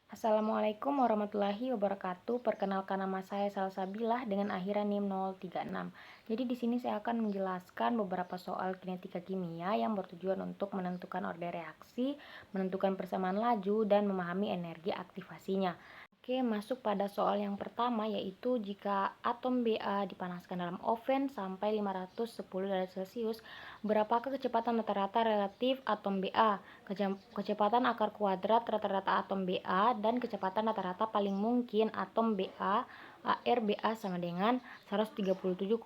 Assalamualaikum warahmatullahi wabarakatuh. Perkenalkan nama saya Salsabilah dengan akhiran NIM 036. Jadi di sini saya akan menjelaskan beberapa soal kinetika kimia yang bertujuan untuk menentukan order reaksi, menentukan persamaan laju, dan memahami energi aktivasinya. Oke, masuk pada soal yang pertama yaitu jika atom Ba dipanaskan dalam oven sampai 510 derajat Celcius, berapakah kecepatan rata-rata relatif atom Ba? Kecepatan akar kuadrat rata-rata atom Ba dan kecepatan rata-rata paling mungkin atom Ba, Ba sama dengan 137,34.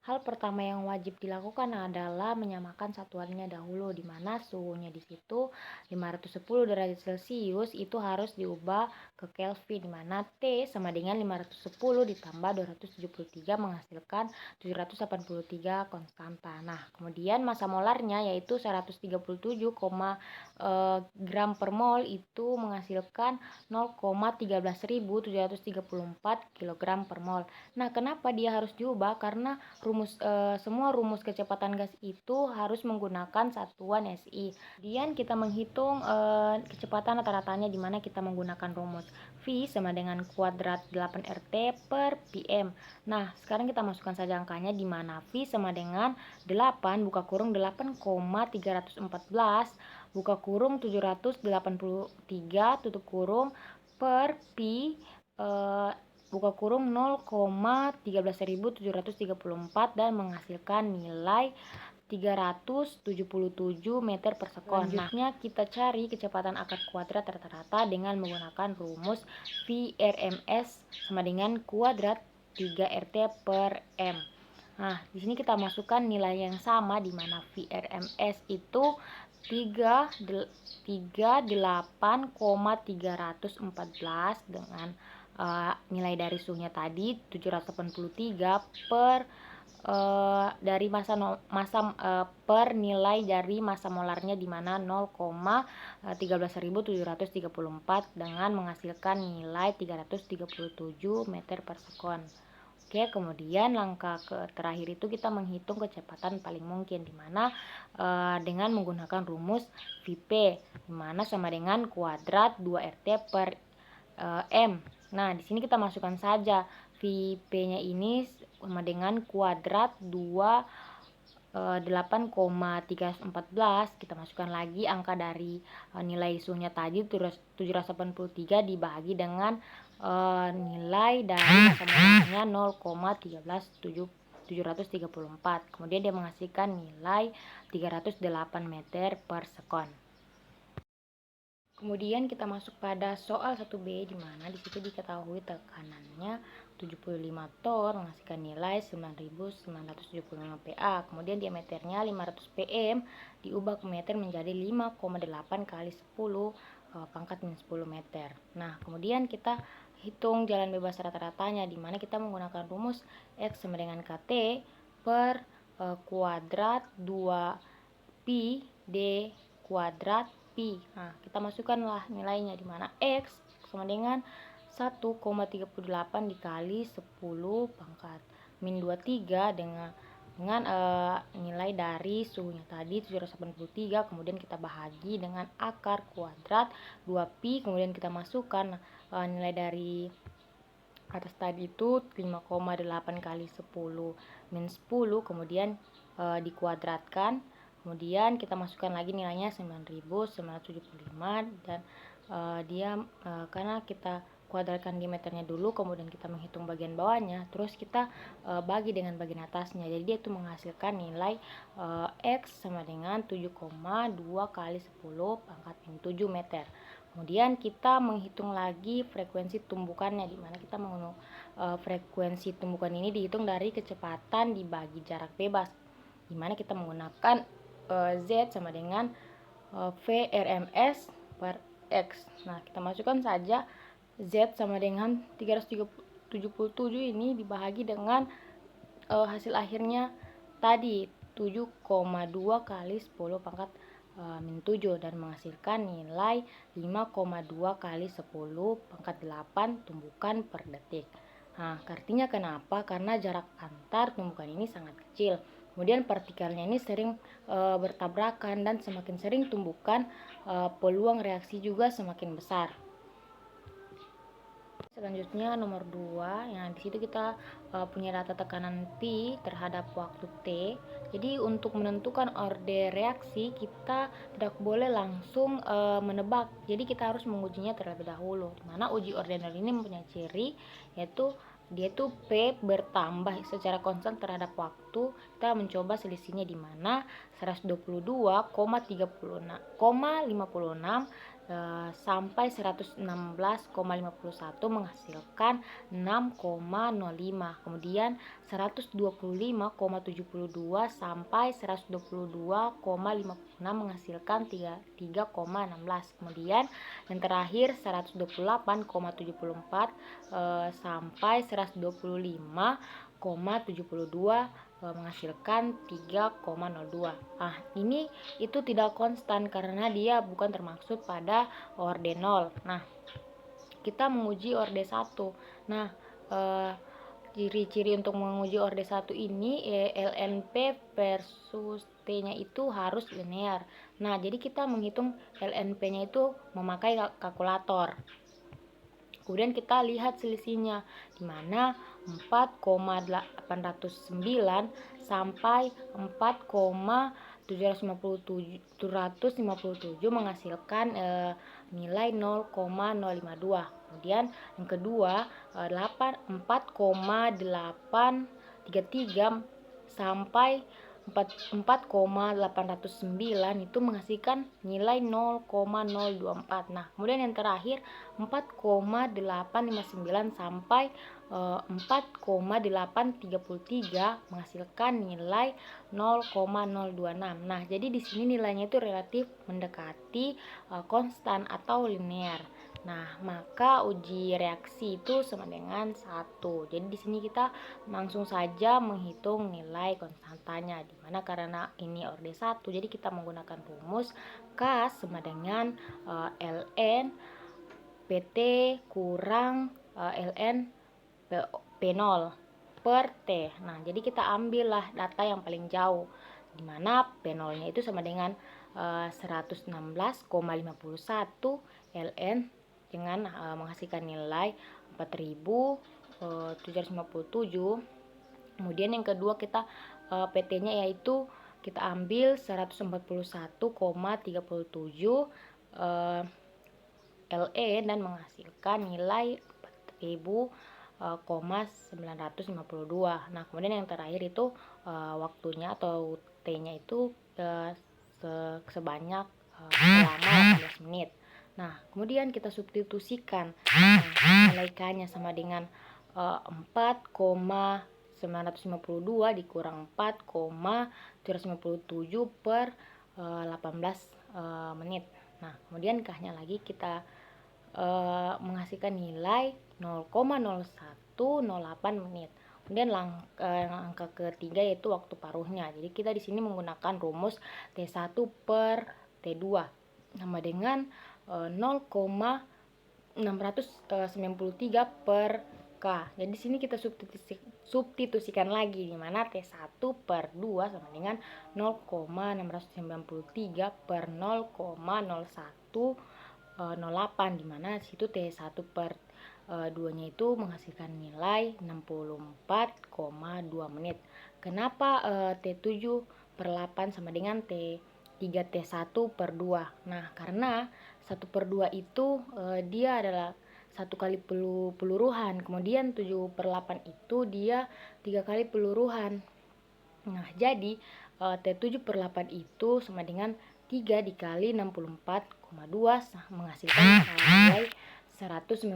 Hal pertama yang wajib dilakukan adalah menyamakan satuannya dahulu, di mana suhunya di situ 510 derajat Celcius itu harus diubah ke Kelvin, di mana T sama dengan 510 ditambah 273 menghasilkan 783 konstanta. Nah, kemudian massa molarnya yaitu 137, gram per mol itu menghasilkan 0,13734 kg per mol. Nah, kenapa dia harus diubah? Karena semua rumus kecepatan gas itu harus menggunakan satuan SI. Kemudian kita menghitung kecepatan rata-ratanya di mana kita menggunakan rumus V sama dengan kuadrat 8RT per PM. Nah, sekarang kita masukkan saja angkanya di mana V sama dengan 8 buka kurung 8,314 buka kurung 783 tutup kurung per pi buka kurung 0,13734 dan menghasilkan nilai 377 meter per sekon. Selanjutnya kita cari kecepatan akar kuadrat rata-rata dengan menggunakan rumus VRMS sama dengan kuadrat 3RT per M. Nah, di sini kita masukkan nilai yang sama di mana VRMS itu 38,314 dengan nilai dari suhunya tadi 783 per dari per nilai dari massa molarnya di mana 0,13734 dengan menghasilkan nilai 337 meter per sekon. Oke, kemudian langkah terakhir itu kita menghitung kecepatan paling mungkin di mana dengan menggunakan rumus Vp di mana sama dengan kuadrat 2RT per M. Nah, di sini kita masukkan saja Vp-nya ini sama dengan kuadrat 8,314. Kita masukkan lagi angka dari nilai suhunya tadi 783 dibagi dengan nilai dari massa molarnya 0,13734. Kemudian dia menghasilkan nilai 308 meter per sekon. Kemudian kita masuk pada soal 1B di mana di situ diketahui tekanannya 75 torr menghasilkan nilai 9975 PA. Kemudian diameternya 500 pm diubah ke meter menjadi 5,8 kali 10 pangkat minus 10 meter. Nah, kemudian kita hitung jalan bebas rata-ratanya di mana kita menggunakan rumus X sama dengan KT per kuadrat 2 pi D kuadrat pi. Nah, kita masukkanlah nilainya di mana X sama dengan 1,38 dikali 10 pangkat min 23 dengan nilai dari suhunya tadi 783, kemudian kita bahagi dengan akar kuadrat 2pi, kemudian kita masukkan nilai dari atas tadi itu 5,8 kali 10 min 10, kemudian dikuadratkan. Kemudian kita masukkan lagi nilainya 9975 dan karena kita kuadratkan diameternya dulu, kemudian kita menghitung bagian bawahnya, terus kita bagi dengan bagian atasnya. Jadi dia itu menghasilkan nilai X sama dengan 7,2 kali 10 pangkat min 7 meter. Kemudian kita menghitung lagi frekuensi tumbukannya di mana kita menggunakan frekuensi tumbukan ini dihitung dari kecepatan dibagi jarak bebas, di mana kita menggunakan Z sama dengan VRMS per X. Nah, kita masukkan saja Z sama dengan 377 ini dibagi dengan hasil akhirnya tadi 7,2 kali 10 pangkat min 7 dan menghasilkan nilai 5,2 kali 10 pangkat 8 tumbukan per detik. Nah, artinya kenapa? Karena jarak antar tumbukan ini sangat kecil. Kemudian partikelnya ini sering bertabrakan dan semakin sering tumbukan peluang reaksi juga semakin besar. Selanjutnya nomor 2, yang di situ kita punya data tekanan T terhadap waktu T. Jadi untuk menentukan orde reaksi kita tidak boleh langsung menebak. Jadi kita harus mengujinya terlebih dahulu. Dimana uji ordenal ini mempunyai ciri yaitu dia itu P bertambah secara konstan terhadap waktu. Kita mencoba selisihnya di mana 122,56 sampai 116,51 menghasilkan 6,05. Kemudian 125,72 sampai 122,56 menghasilkan 3,16. Kemudian yang terakhir 128,74 sampai 125,72 menghasilkan 3,02. Nah, ini itu tidak konstan karena dia bukan termaksud pada orde 0. Nah, kita menguji orde 1. Nah, ciri-ciri untuk menguji orde 1 ini LNP versus T-nya itu harus linear. Nah, jadi kita menghitung LNP-nya itu memakai kalkulator. Kemudian kita lihat selisihnya di mana 4,809 sampai 4,757 menghasilkan nilai 0,052. Kemudian yang kedua 4,833 sampai 4,809 itu menghasilkan nilai 0,024. Nah, kemudian yang terakhir 4,859 sampai 4,833 menghasilkan nilai 0,026. Nah, jadi di sini nilainya itu relatif mendekati konstan atau linear. Nah, maka uji reaksi itu sama dengan 1. Jadi di sini kita langsung saja menghitung nilai konstantanya, di mana karena ini orde 1, jadi kita menggunakan rumus K sama dengan ln PT kurang ln P0 per T. Nah, jadi kita ambillah data yang paling jauh, di mana P0-nya itu sama dengan 116,51 ln dengan menghasilkan nilai 4.757. Kemudian yang kedua kita PT-nya yaitu kita ambil 141,37 LE dan menghasilkan nilai 4.952. Nah, kemudian yang terakhir itu waktunya atau T-nya itu sebanyak selama 18 menit. Nah, kemudian kita substitusikan nilai K-nya sama dengan 4,952 dikurang 4,757 per 18 menit. Nah, kemudian K-nya lagi kita menghasilkan nilai 0,0108 menit. Kemudian angka ketiga yaitu waktu paruhnya. Jadi kita di sini menggunakan rumus T1 per T2 sama dengan 0,693 per K. Jadi di sini kita substitusikan lagi, di mana T1 per 2 sama dengan 0,693 per 0,0108, di mana situ T1 per 2-nya itu menghasilkan nilai 64,2 menit. Kenapa T7 per 8 sama dengan T1 per 2? Nah, karena 1 per 2 itu dia adalah 1 kali peluruhan, kemudian 7 per 8 itu dia 3 kali peluruhan. Nah, jadi T7 per 8 itu sama dengan 3 dikali 64,2 menghasilkan nilai 192,6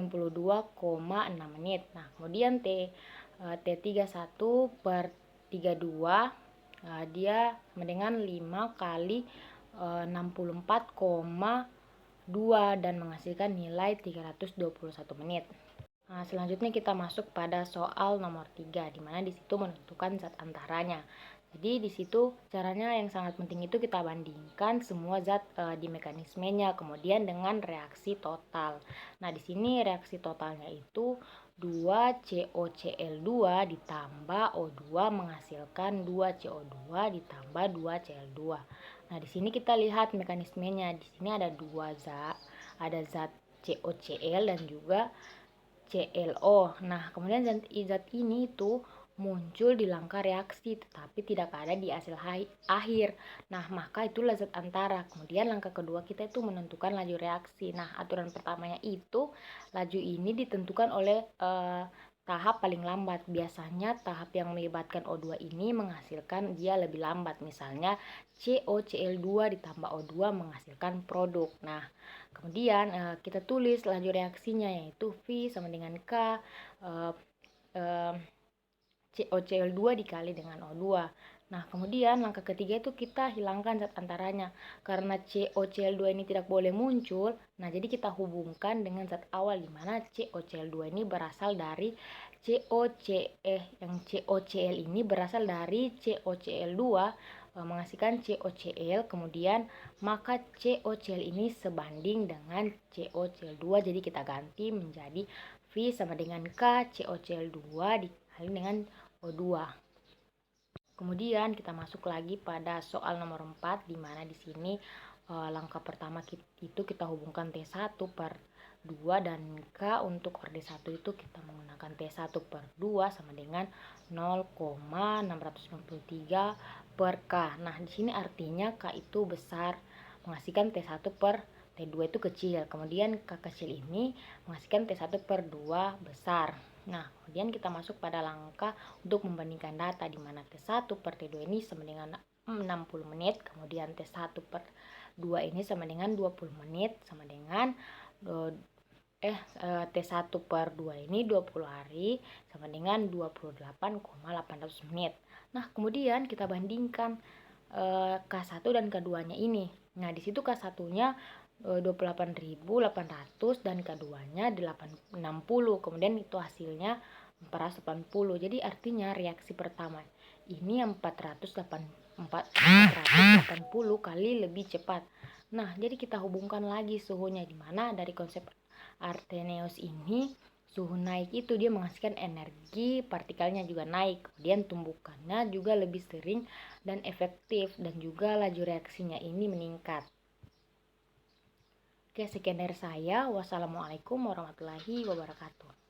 menit. Nah, kemudian T31 per 32 dia sama dengan 5 kali 64,2 dan menghasilkan nilai 321 menit. Nah, selanjutnya kita masuk pada soal nomor 3, di mana di situ menentukan zat antaranya. Jadi di situ caranya yang sangat penting itu kita bandingkan semua zat di mekanismenya, kemudian dengan reaksi total. Nah, di sini reaksi totalnya itu 2COCl2 ditambah O2 menghasilkan 2CO2 ditambah 2Cl2. Nah, di sini kita lihat mekanismenya. Di sini ada dua zat, ada zat COCl dan juga CLO. Nah, kemudian zat ini itu muncul di langkah reaksi tetapi tidak ada di hasil akhir. Nah, maka itulah zat antara. Kemudian langkah kedua kita itu menentukan laju reaksi. Nah, aturan pertamanya itu laju ini ditentukan oleh tahap paling lambat. Biasanya tahap yang melibatkan O2 ini menghasilkan dia lebih lambat. Misalnya COCl2 ditambah O2 menghasilkan produk. Nah, kemudian kita tulis laju reaksinya yaitu V sama dengan K COCl2 dikali dengan O2. Nah, kemudian langkah ketiga itu kita hilangkan zat antaranya. Karena COCl2 ini tidak boleh muncul, nah jadi kita hubungkan dengan zat awal di mana COCl2 ini berasal dari yang COCl ini berasal dari COCl2 menghasilkan COCl, kemudian maka COCl ini sebanding dengan COCl2, jadi kita ganti menjadi V sama dengan K COCl2 dikali dengan O2. Kemudian kita masuk lagi pada soal nomor 4 di mana di sini langkah pertama itu kita hubungkan T1 per 2 dan K untuk orde 1 itu kita menggunakan T1 per 2 sama dengan 0,693 per K. Nah, di sini artinya K itu besar menghasilkan T1 per T2 itu kecil. Kemudian K kecil ini menghasilkan T1 per 2 besar. Nah, kemudian kita masuk pada langkah untuk membandingkan data di mana T1 per T2 ini sama dengan 60 menit, kemudian T1 per 2 ini sama dengan 20 menit, sama dengan T1 per 2 ini 20 hari sama dengan 28,800 menit. Nah, kemudian kita bandingkan K1 dan K2-nya ini. Nah, di situ K1-nya 28.800 dan K2-nya 860. Kemudian itu hasilnya 480. Jadi artinya reaksi pertama ini 480 kali lebih cepat. Nah, jadi kita hubungkan lagi suhunya di mana dari konsep Arrhenius ini suhu naik itu dia menghasilkan energi, partikelnya juga naik, kemudian tumbukannya juga lebih sering dan efektif, dan juga laju reaksinya ini meningkat. Oke, sekian dari saya. Wassalamualaikum warahmatullahi wabarakatuh.